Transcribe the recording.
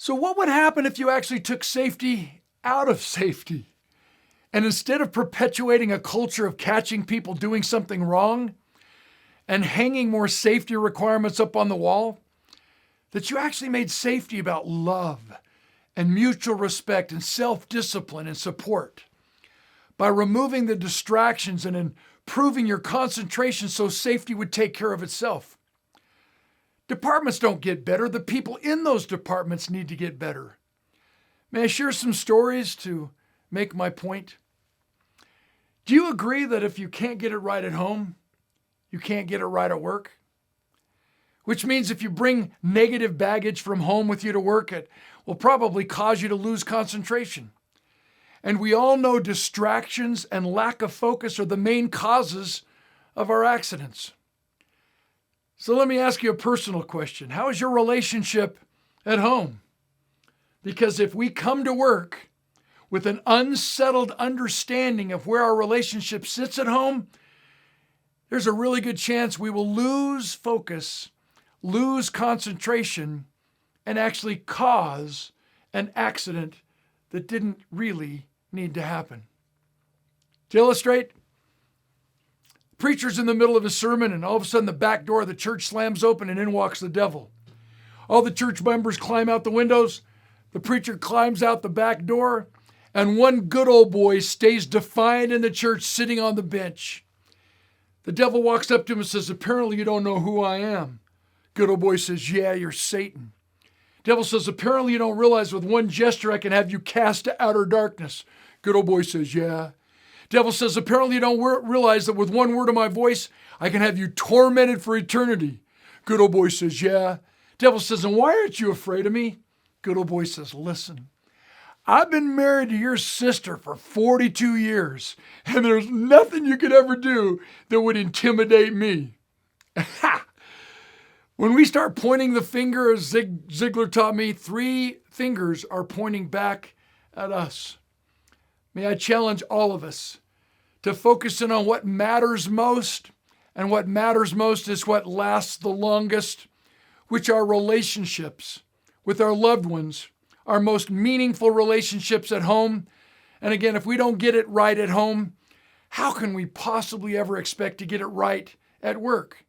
So what would happen if you actually took safety out of safety? And instead of perpetuating a culture of catching people doing something wrong and hanging more safety requirements up on the wall, that you actually made safety about love and mutual respect and self-discipline and support by removing the distractions and improving your concentration so safety would take care of itself. Departments don't get better. The people in those departments need to get better. May I share some stories to make my point? Do you agree that if you can't get it right at home, you can't get it right at work? Which means if you bring negative baggage from home with you to work, it will probably cause you to lose concentration. And we all know distractions and lack of focus are the main causes of our accidents. So let me ask you a personal question. How is your relationship at home? Because if we come to work with an unsettled understanding of where our relationship sits at home, there's a really good chance we will lose focus, lose concentration, and actually cause an accident that didn't really need to happen. To illustrate, the preacher's in the middle of a sermon and all of a sudden the back door of the church slams open and in walks the devil. All the church members climb out the windows, the preacher climbs out the back door, and one good old boy stays defiant in the church sitting on the bench. The devil walks up to him and says, "Apparently you don't know who I am." Good old boy says, "Yeah, you're Satan." Devil says, "Apparently you don't realize with one gesture I can have you cast to outer darkness." Good old boy says, "Yeah." Devil says, "Apparently you don't realize that with one word of my voice, I can have you tormented for eternity." Good old boy says, "Yeah." Devil says, "And why aren't you afraid of me?" Good old boy says, "Listen, I've been married to your sister for 42 years, and there's nothing you could ever do that would intimidate me." When we start pointing the finger, as Ziegler taught me, 3 fingers are pointing back at us. May I challenge all of us to focus in on what matters most, and what matters most is what lasts the longest, which are relationships with our loved ones, our most meaningful relationships at home. And again, if we don't get it right at home, how can we possibly ever expect to get it right at work?